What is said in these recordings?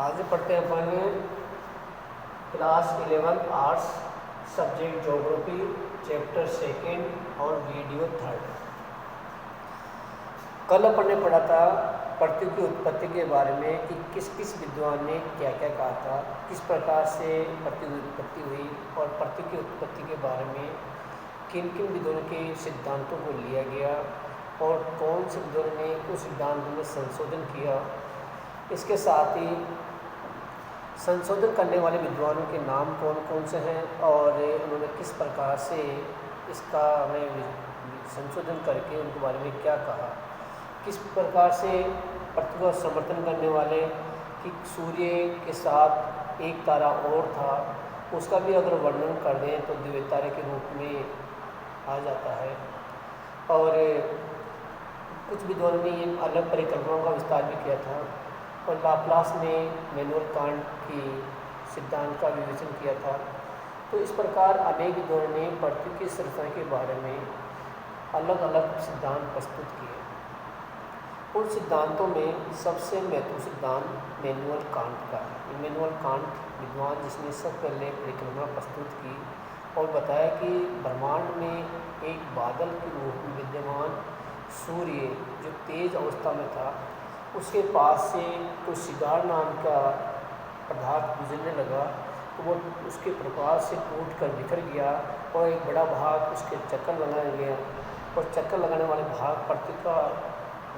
आगे पढ़ते हैं अपन class 11 arts subject geography chapter second और वीडियो थर्ड। कल अपन ने पढ़ा था पृथ्वी की उत्पत्ति के बारे में कि किस किस विद्वान ने क्या क्या कहा था, किस प्रकार से पृथ्वी की उत्पत्ति हुई और पृथ्वी की उत्पत्ति के बारे में किन किन विद्वानों के सिद्धांतों को लिया गया और कौन से विद्वानों ने उस सिद्धांत में संशोधन किया। इसके साथ ही संशोधन करने वाले विद्वानों के नाम कौन कौन से हैं और उन्होंने किस प्रकार से इसका हमें संशोधन करके उनके बारे में क्या कहा, किस प्रकार से पृथ्वी का समर्थन करने वाले कि सूर्य के साथ एक तारा और था, उसका भी अगर वर्णन कर दें तो दिव्य तारे के रूप में आ जाता है। और कुछ विद्वानों ने इन अलग परिकल्पनाओं का विस्तार भी किया था और लाप्लास ने मैनुअल कांट की सिद्धांत का विवेचन किया था। तो इस प्रकार अनेक विद्वानों ने पृथ्वी की संरचना के बारे में अलग अलग सिद्धांत प्रस्तुत किए। उन सिद्धांतों में सबसे महत्वपूर्ण सिद्धांत मैनुअल कांट का है। मैनुअल कांट विद्वान जिसने सब पहले परिकल्पना प्रस्तुत की और बताया कि ब्रह्मांड में एक बादल के रूप में विद्यमान सूर्य जो तेज अवस्था में था, उसके पास से कोई सिगार नाम का पदार्थ गुजरने लगा तो वो उसके प्रकाश से टूट कर बिखर गया और एक बड़ा भाग उसके चक्कर लगाया गया और चक्कर लगाने वाले भाग पृथ्वी का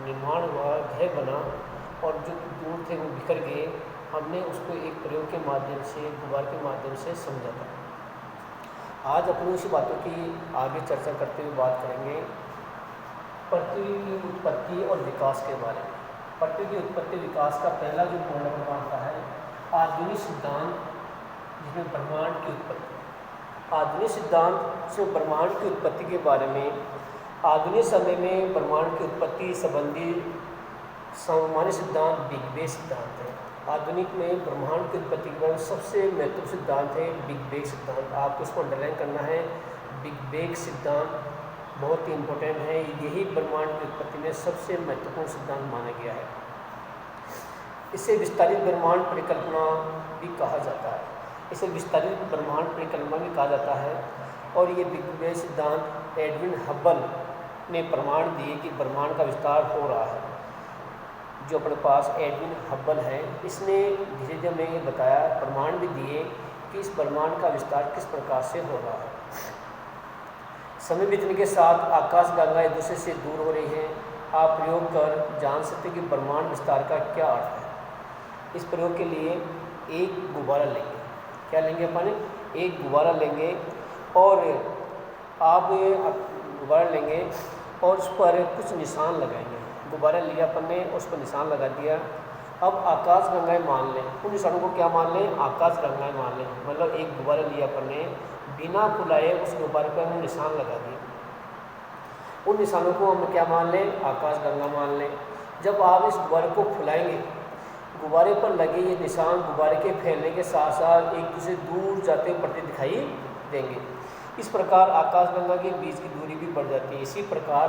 निर्माण हुआ, ग्रह बना और जो दूर थे वो बिखर गए। हमने उसको एक प्रयोग के माध्यम से, गुब्बारे के माध्यम से समझा था। आज अपनी उसी बातों की आगे चर्चा करते हुए बात करेंगे पृथ्वी की उत्पत्ति और विकास के बारे में। पृथ्वी की उत्पत्ति विकास का पहला जो पूर्ण मानता है आधुनिक सिद्धांत, जिसमें ब्रह्मांड की उत्पत्ति। आधुनिक सिद्धांत से ब्रह्मांड की उत्पत्ति के बारे में आधुनिक समय में ब्रह्मांड की उत्पत्ति संबंधी सामान्य सिद्धांत बिग बैंग सिद्धांत है। आधुनिक में ब्रह्मांड की उत्पत्ति के बारे में सबसे महत्वपूर्ण सिद्धांत है बिग बैंग सिद्धांत। आपको इसको अंडरलाइन करना है। बिग बैंग सिद्धांत बहुत ही इम्पोर्टेंट है। यही ब्रह्मांड की उत्पत्ति में सबसे महत्वपूर्ण सिद्धांत माना गया है। इसे विस्तारित ब्रह्मांड परिकल्पना भी कहा जाता है। इसे विस्तारित ब्रह्मांड परिकल्पना भी कहा जाता है। और ये बिग बैंग सिद्धांत एडविन हबल ने प्रमाण दिए कि ब्रह्मांड का विस्तार हो रहा है। जो अपने पास एडविन हबल है, इसने धीरे धीरे हमें ये बताया, प्रमाण भी दिए कि इस ब्रह्मांड का विस्तार किस प्रकार से हो रहा है। समय बीतने के साथ आकाशगंगा एक दूसरे से दूर हो रही है। आप प्रयोग कर जान सकते हैं कि ब्रह्मांड विस्तार का क्या अर्थ है। इस प्रयोग के लिए एक गुब्बारा लेंगे। क्या लेंगे अपन? एक गुब्बारा लेंगे और आप गुब्बारा लेंगे और उस पर कुछ निशान लगाएंगे। गुब्बारा लिया अपन ने, उस पर निशान लगा दिया। अब आकाशगंगाएँ मान लें। उन निशानों को क्या मान लें? आकाशगंगाएँ मान लें। मतलब एक गुब्बारा लिया अपन ने, बिना फुलाए उस गुब्बारे पर हमने निशान लगा दिए। उन निशानों को हम क्या मान लें? आकाशगंगा मान लें। जब आप इस गुब्बारे को फुलाएंगे, गुब्बारे पर लगे ये निशान गुब्बारे के फैलने के साथ साथ एक दूसरे दूर जाते बढ़ते दिखाई देंगे। इस प्रकार आकाशगंगा के बीच की दूरी भी बढ़ जाती है। इसी प्रकार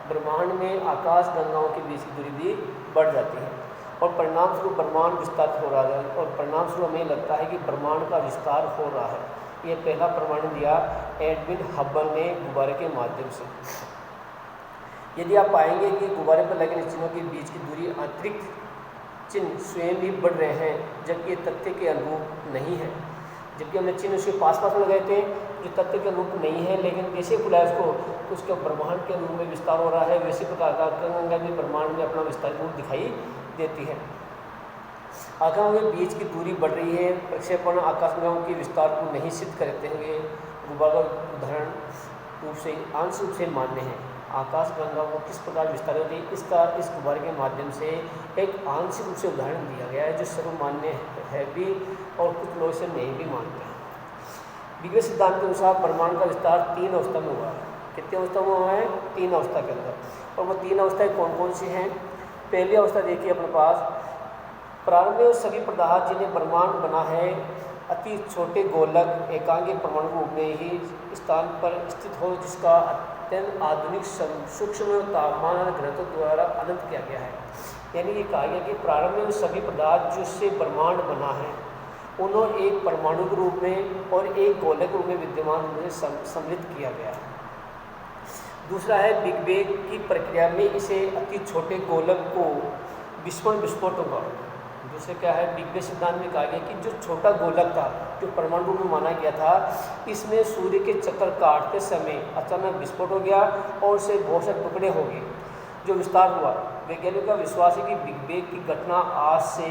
ब्रह्मांड में आकाशगंगाओं के बीच की दूरी भी बढ़ जाती है और परिणाम स्वरूप ब्रह्मांड विस्तार हो रहा है। और परिणाम स्वरूप हमें लगता है कि ब्रह्मांड का विस्तार हो रहा है। ये पहला प्रमाण दिया एडविन हबल ने गुब्बारे के माध्यम से। यदि आप पाएंगे कि गुब्बारे पर लगे चिन्हों के बीच की दूरी अतिरिक्त चिन्ह स्वयं भी बढ़ रहे हैं, जबकि ये तथ्य के अनुरूप नहीं है। जबकि हमने चिन्ह उसके पास पास लगाए थे जो तथ्य के अनुरूप नहीं है, लेकिन जैसे खुला उसको तो उसके ब्रह्मांड के रूप में विस्तार हो रहा है। वैसे प्रकार आकाशगंगा भी ब्रह्मांड में अपना विस्तार रूप दिखाई देती है। आकाशगंगा के बीच की दूरी बढ़ रही है। प्रक्षेपण आकाशगंगाओं के विस्तार को नहीं सिद्ध करते हुए गुब्बारा का उदाहरण रूप से आंशिक रूप से मान्य है। आकाशगंगा को किस प्रकार विस्तार होती है, इसका इस गुब्बारे के माध्यम से एक आंशिक रूप से उदाहरण दिया गया है, जो सर्वमान्य है भी और कुछ लोग इसे नहीं भी मानते हैं। बिग बैंग सिद्धांत के अनुसार ब्रह्मांड का विस्तार 3 अवस्था में हुआ है। कितनी अवस्था में हुआ है? 3 अवस्था के अंदर। और वो 3 अवस्थाएं कौन कौन सी हैं? पहली अवस्था देखिए अपने पास, प्रारंभ में सभी पदार्थ जिन्हें ब्रह्मांड बना है अति छोटे गोलक एकांगी परमाणु रूप में ही स्थान पर स्थित हो, जिसका अत्यंत आधुनिक सूक्ष्म तापमान घनत्व द्वारा अनंत किया गया है। यानी ये कहा गया कि प्रारंभ में सभी पदार्थ जिससे ब्रह्मांड बना है उन्होंने एक परमाणु के रूप में और एक गोलक रूप में विद्यमान होने से सम्मिलित किया गया है। दूसरा है बिग बैंग की प्रक्रिया में इसे अति छोटे गोलक को विस्फोट होगा। दूसरे क्या है, बिग बैंग सिद्धांत में कहा गया कि जो छोटा गोलक था जो परमाणु रूप में माना गया था, इसमें सूर्य के चक्कर काटते समय अचानक विस्फोट हो गया और उसे बहुत से टुकड़े हो गए जो विस्तार हुआ। वैज्ञानिकों का विश्वास है कि बिग बैंग की घटना आज से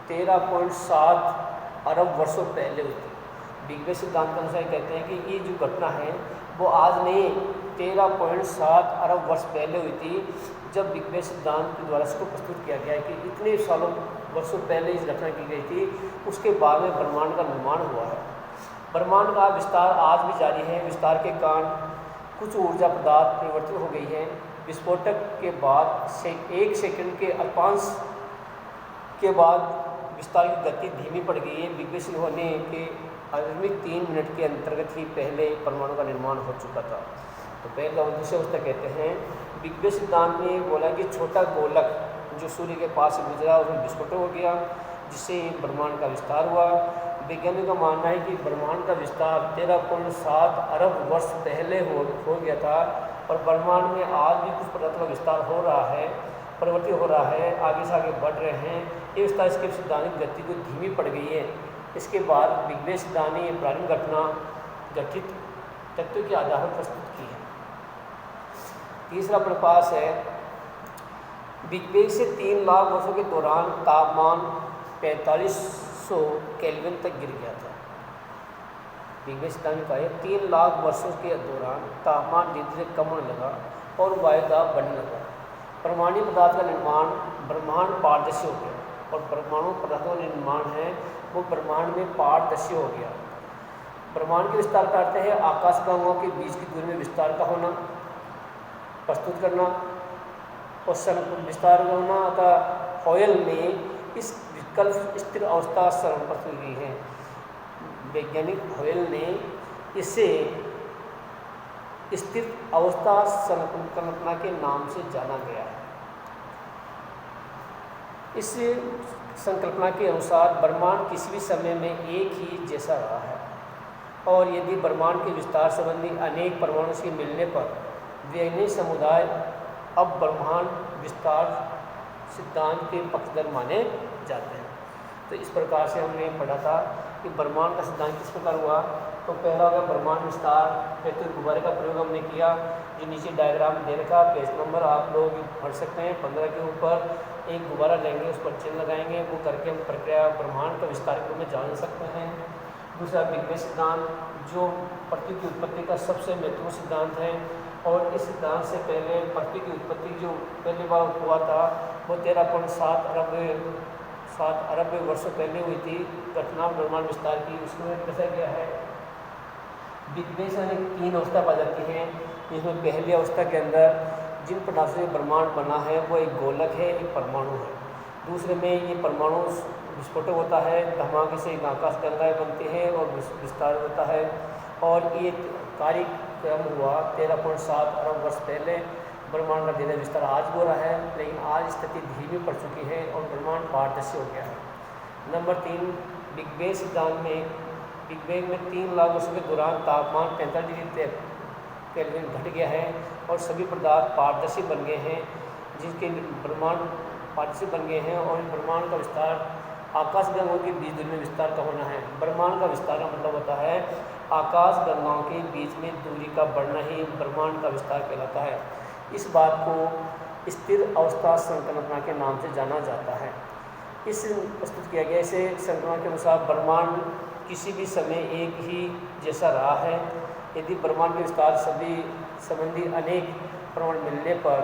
13.7 अरब वर्षों पहले हुई थी। बिग बैंग सिद्धांत के अनुसार कहते हैं कि ये जो घटना है वो आज नहीं 13.7 अरब वर्ष पहले हुई थी, जब बिग बैंग सिद्धांत के द्वारा इसको प्रस्तुत किया गया है कि इतने सालों वर्षों पहले इस घटना की गई थी, उसके बाद में ब्रह्मांड का निर्माण हुआ है। ब्रह्मांड का विस्तार आज भी जारी है। विस्तार के कारण कुछ ऊर्जा पदार्थ परिवर्तित हो गई है। विस्फोटक के बाद से 1 सेकंड के अल्पांश के बाद विस्तार की गति धीमी पड़ गई है। बिग बैंग होने के आधुनिक 3 मिनट के अंतर्गत ही पहले परमाणु का निर्माण हो चुका था। तो पहला उद्देश्य उसका कहते हैं बिग बैंग सिद्धांत ने बोला कि छोटा गोलक जो सूर्य के पास से गुजरा उसमें विस्फोट हो गया, जिससे ब्रह्मांड का विस्तार हुआ। वैज्ञानिकों का मानना है कि ब्रह्मांड का विस्तार 13.7 अरब वर्ष पहले हो गया था और ब्रह्मांड में आज भी कुछ पदार्थों का विस्तार हो रहा है, परिवर्तित हो रहा है, आगे से आगे बढ़ रहे हैं। ये विस्तार इसके सिद्धांत गति को धीमी पड़ गई है। इसके बाद बिग बैंग सिद्धांत ने प्रारंभिक घटना गठित तत्व के आधार पर प्रस्तुत की है। तीसरा अपने पास है बिग बैंग से 3 लाख वर्षों के दौरान तापमान 4500 केल्विन तक गिर गया था। बिग बैंग सिद्धांत का है 3 लाख वर्षों के दौरान तापमान धीरे धीरे कम होने लगा और वायुदाब बढ़ने लगा। परमाणु पदार्थ का निर्माण ब्रह्मांड पारदर्शी हो गया और परमाणु पदार्थों का निर्माण है वो ब्रह्मांड में पारदर्शी हो गया। ब्रह्मांड के विस्तार का अर्थ है आकाश गंगों के बीच की दूरी में विस्तार का होना, प्रस्तुत करना और विस्तार का होना अतः हॉयल ने इस विकल्प स्थिर अवस्था सर्वप्रथम की है। वैज्ञानिक हॉयल ने इसे स्थिर अवस्था संकल्पना के नाम से जाना गया है। इस संकल्पना के अनुसार ब्रह्मांड किसी भी समय में एक ही जैसा रहा है और यदि ब्रह्मांड के विस्तार संबंधी अनेक परमाणु से मिलने पर वैज्ञानिक समुदाय अब ब्रह्मांड विस्तार सिद्धांत के पक्षधर माने जाते हैं। तो इस प्रकार से हमने पढ़ा था कि ब्रह्मांड का सिद्धांत किस प्रकार हुआ। तो पहला होगा ब्रह्मांड विस्तार, वैद्युत गुब्बारे का प्रयोग हमने किया, जो नीचे डायग्राम दे रखा, पेज नंबर आप लोग पढ़ सकते हैं। 15 के ऊपर एक गुब्बारा लेंगे, उस पर चिन्ह लगाएंगे, वो करके हम प्रक्रिया ब्रह्मांड का विस्तार के रूप में जान सकते हैं। दूसरा बिग बैंग सिद्धांत जो पृथ्वी की उत्पत्ति का सबसे महत्वपूर्ण सिद्धांत है और इस सिद्धांत से पहले पृथ्वी की उत्पत्ति जो पहली बार हुआ था वो 13.7 अरब वर्षों पहले हुई थी घटना ब्रह्मांड विस्तार की। उसमें कैसा गया है बिग बैंग से 3 अवस्था पाई जाती हैं, जिसमें पहली अवस्था के अंदर जिन पदार्थों से ब्रह्मांड बना है वो एक गोलक है, एक परमाणु है। दूसरे में ये परमाणु विस्फोटक होता है, धमाके से आकाश गंगाएँ बनती हैं और विस्तार होता है। और ये कार्यक्रम हुआ 13.7 अरब वर्ष पहले। ब्रह्मांड का धीरे विस्तार आज हो रहा है, लेकिन आज स्थिति धीमी पड़ चुकी है और ब्रह्मांड पारदर्शी हो गया है। नंबर 3 बिग बैंग सिद्धांत में बिग बैंग में 3 लाख वर्षों के दौरान तापमान 45 डिग्री केल्विन घट गया है और सभी पदार्थ पारदर्शी बन गए हैं, जिसके ब्रह्मांड पारदर्शी बन गए हैं और ब्रह्मांड का विस्तार आकाश गंगाओं के बीच दूरी में विस्तार का होना है। ब्रह्मांड का विस्तार का मतलब होता है आकाश गंगाओं के बीच में दूरी का बढ़ना ही ब्रह्मांड का विस्तार कहलाता है। इस बात को स्थिर अवस्था संकल्पना के नाम से जाना जाता है। इस प्रस्तुत किया गया इसे संकल्पना के अनुसार ब्रह्मांड किसी भी समय एक ही जैसा रहा है। यदि ब्रह्मांड के विस्तार सभी संबंधी अनेक प्रमाण मिलने पर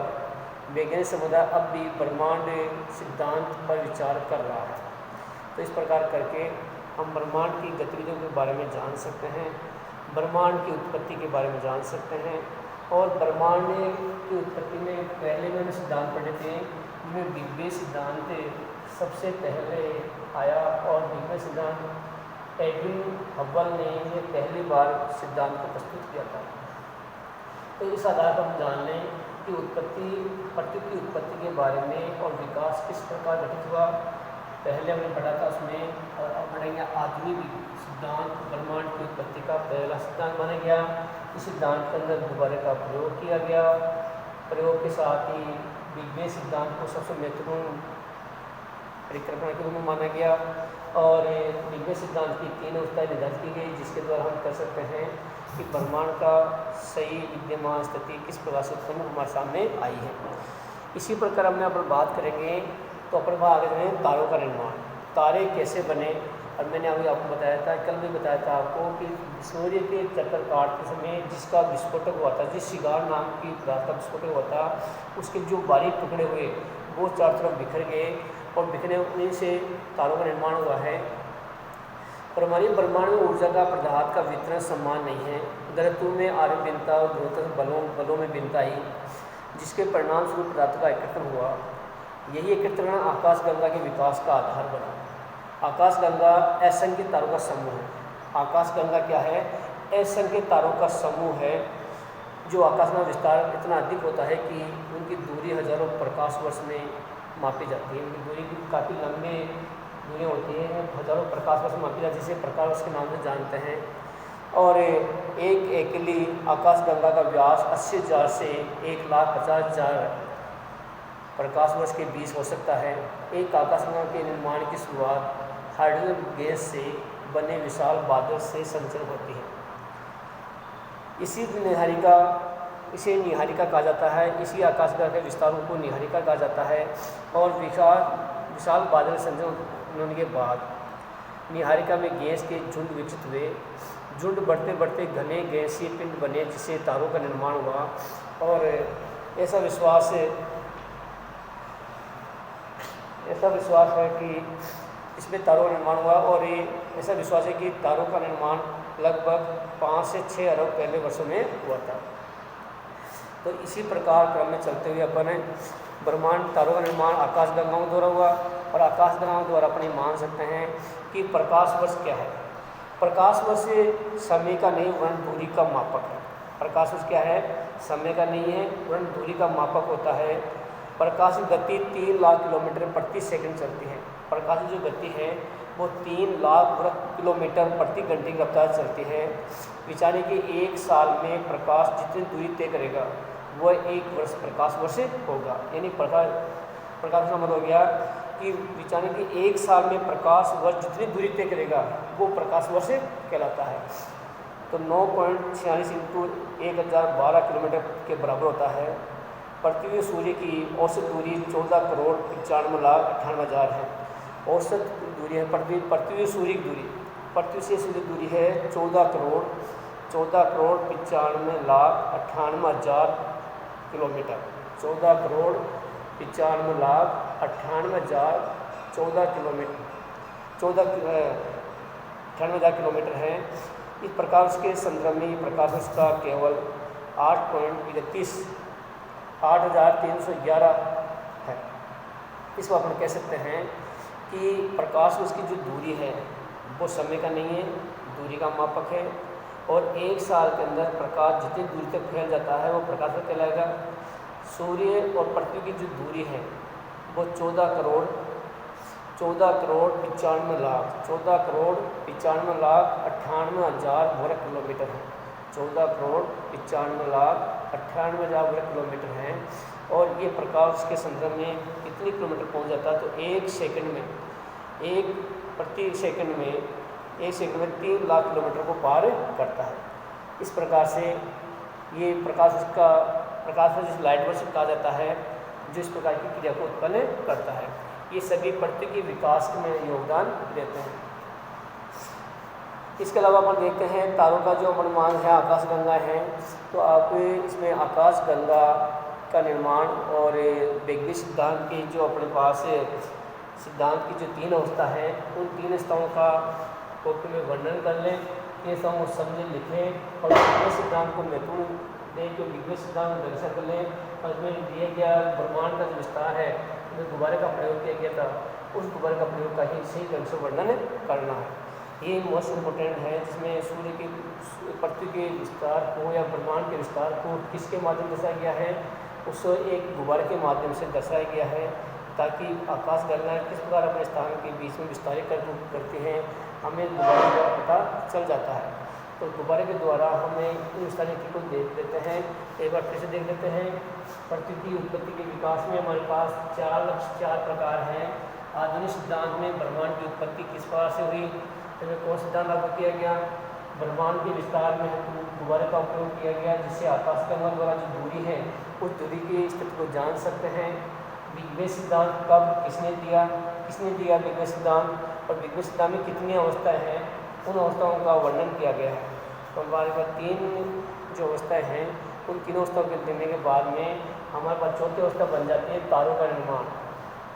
वैज्ञानिक समुदाय अब भी ब्रह्मांड सिद्धांत पर विचार कर रहा है। तो इस प्रकार करके हम ब्रह्मांड की गतिविधियों के बारे में जान सकते हैं, ब्रह्मांड की उत्पत्ति के बारे में जान सकते हैं। और ब्रह्मांड की उत्पत्ति में पहले मैंने सिद्धांत पढ़े थे, जिनमें बिग बैंग सिद्धांत सबसे पहले आया और बिग बैंग सिद्धांत एडविन हबल ने ये पहली बार सिद्धांत को प्रस्तुत किया था। तो इस आधार पर हम जान लें पृथ्वी की उत्पत्ति के बारे में और विकास किस प्रकार घटित हुआ पहले हमने पढ़ा था उसमें, और अब पढ़ेंगे आधुनिक सिद्धांत ब्रह्मांड की उत्पत्ति का पहला सिद्धांत माना गया। इस सिद्धांत के अंदर गुब्बारे का प्रयोग किया गया। प्रयोग के साथ ही बिग बैंग सिद्धांत को सबसे महत्वपूर्ण परिकल्पना के रूप में माना गया और बिग बैंग सिद्धांत की 3 अवस्थाएं निर्धारित की गई, जिसके द्वारा हम कर सकते हैं कि ब्रह्मांड का सही विद्यमान स्थिति किस प्रकार से उत्पन्न हमारे सामने आई है। इसी प्रकार हमने अपन बात करेंगे तो अपन बात आगे करेंगे तारों का निर्माण, तारे कैसे बने। और मैंने अभी आपको बताया था, कल भी बताया था आपको कि सूर्य के चक्कर काटते समय जिसका विस्फोटक हुआ था, जिस शिगार नाम की पदार्थ का विस्फोटक हुआ था, उसके जो बारीक टुकड़े हुए वो चारों तरफ बिखर गए और बिखरने से तारों का निर्माण हुआ है। पर हमारी ब्रह्मांड में ऊर्जा का पदार्थ का वितरण समान नहीं है। धरतु में आर्य भिन्नता और गुरुत्व बलों में भिन्नता आई, जिसके परिणाम स्वरूप पदार्थ का एकत्रण हुआ। यही एकत्रण आकाशगंगा के विकास का आधार बना। आकाशगंगा असंख्य तारों का समूह है। आकाशगंगा क्या है? असंख्य तारों का समूह है, जो आकाश में विस्तार इतना अधिक होता है कि उनकी दूरी हजारों प्रकाश वर्ष में मापी जाती है। उनकी दूरी की काफ़ी लंबी दूरी होती है, हजारों प्रकाश वर्ष में मापी जाती है, जिसे प्रकाश वर्ष के नाम से जानते हैं। और एक अकेली आकाशगंगा का व्यास 80,000 से 1,50,000 प्रकाश वर्ष के बीच हो सकता है। एक आकाशगंगा के निर्माण की शुरुआत हाइड्रोजन गैस से बने विशाल बादल से संचरण होती है। इसे निहारिका कहा जाता है। इसी आकाशगंगा के विस्तारों को निहारिका कहा जाता है। और विशाल बादल संचरण होने के बाद निहारिका में गैस के झुंड विकसित हुए। झुंड बढ़ते बढ़ते घने गैसीय पिंड बने, जिससे तारों का निर्माण हुआ। और ऐसा विश्वास है कि इसमें तारों का निर्माण हुआ। और ये ऐसा विश्वास है कि तारों का निर्माण लगभग 5 से 6 अरब पहले वर्षों में हुआ था। तो इसी प्रकार क्रम में चलते हुए अपन ब्रह्मांड तारों का निर्माण आकाशगंगाओं द्वारा हुआ। और आकाशगंगाओं द्वारा अपन मान सकते हैं कि प्रकाश वर्ष क्या है। प्रकाश वर्ष समय का नहीं वरन दूरी का मापक है। प्रकाश वर्ष क्या है? समय का नहीं है वरन दूरी का मापक होता है। प्रकाश की गति 3 लाख किलोमीटर प्रति सेकंड चलती है। प्रकाश की जो गति है वो 3 लाख किलोमीटर प्रति घंटे की रफ्तार चलती है। विचारे कि 1 साल में प्रकाश जितनी दूरी तय करेगा वह 1 वर्ष प्रकाश वर्ष होगा। यानी प्रकाश का मतलब हो गया कि विचारे कि 1 साल में प्रकाश वर्ष जितनी दूरी तय करेगा वो प्रकाश वर्ष कहलाता है। तो 9.46 इंटू 1012 किलोमीटर के बराबर होता है। पृथ्वी सूर्य की औसत दूरी 14,95,98,000 है। औसत दूरी है पृथ्वी सूर्य की दूरी, पृथ्वी से सूर्य दूरी है 14,95,98,000 किलोमीटर। 14,95,98,000 किलोमीटर 98,000 किलोमीटर है। इस प्रकाश के संदर्भ में प्रकाश का केवल 8.311 है। इसको अपन कह सकते हैं कि प्रकाश उसकी जो दूरी है वो समय का नहीं है, दूरी का मापक है। और 1 साल के अंदर प्रकाश जितनी दूरी तक फैल जाता है वो प्रकाश में कहलाएगा। सूर्य और पृथ्वी की जो दूरी है वो 14,95,98,000 वर्ग किलोमीटर है। 14,95,98,000 वर्ग किलोमीटर है। और ये प्रकाश के संदर्भ में कितने किलोमीटर पहुंच जाता है? तो 1 सेकंड में 3 लाख किलोमीटर को पार करता है। इस प्रकार से ये प्रकाश जिस लाइट वर्ष कहा जाता है, जो इस प्रकार की क्रिया को उत्पन्न करता है। ये सभी पृथ्वी के विकास में योगदान देते हैं। इसके अलावा अपन देखते हैं तारों का जो अनुमान है आकाशगंगा है। तो आप इसमें आकाशगंगा का निर्माण और बिग बैंग सिद्धांत की जो अपने पास सिद्धांत की जो 3 अवस्था है, उन 3 अवस्थाओं का टोपी में वर्णन कर लें। ये सब समझे लिखें और बिग बैंग सिद्धांत को महत्वपूर्ण दें, जो बिग बैंग सिद्धांत दर्शन कर लें। और इसमें दिया गया ब्रह्मांड का जो विस्तार है, जो गुब्बारे का प्रयोग किया गया था, उस गुब्बारे का प्रयोग का ही सही ढंग से वर्णन करना है। ये मोस्ट इम्पोर्टेंट है, जिसमें सूर्य की पृथ्वी के विस्तार को या ब्रह्मांड के विस्तार को किसके माध्यम दर्शाया गया है? उसको एक गुब्बारे के माध्यम से दर्शाया गया है, ताकि आकाश गंगाएँ किस प्रकार अपने स्थान के बीच में विस्तारित करती हैं, हमें गुब्बारे का पता चल जाता है। तो गुब्बारे के द्वारा हमें इन सारी चीज़ों को देख लेते हैं। एक बार फिर से देख लेते हैं। पृथ्वी की उत्पत्ति के विकास में हमारे पास चार प्रकार हैं। आधुनिक सिद्धांत में ब्रह्मांड की उत्पत्ति किस प्रकार से हुई, तो कौन सिद्धांत लागू किया गया? ब्रह्मांड के विस्तार में गुब्बारे का उपयोग किया गया, जिससे आकाश गंगा द्वारा जो दूरी है उस दूरी की स्थिति को जान सकते हैं। बिग बैंग सिद्धांत कब किसने दिया बिग बैंग सिद्धांत, और बिग बैंग सिद्धांत में कितनी अवस्थाएं हैं, उन अवस्थाओं का वर्णन किया गया है। तो हमारे पास 3 जो अवस्थाएं हैं, उन तीनों अवस्थाओं के देने के बाद में हमारे पास चौथी अवस्था बन जाती है तारों का निर्माण।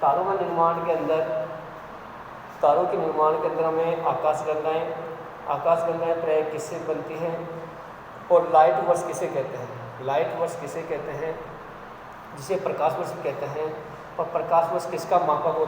तारों के निर्माण के अंदर हमें आकाशगंगाएँ प्राय किससे बनती हैं, और लाइट वर्ष किसे कहते हैं, जिसे प्रकाश वर्ष कहते हैं। और प्रकाश वर्ष किसका मापक होता है?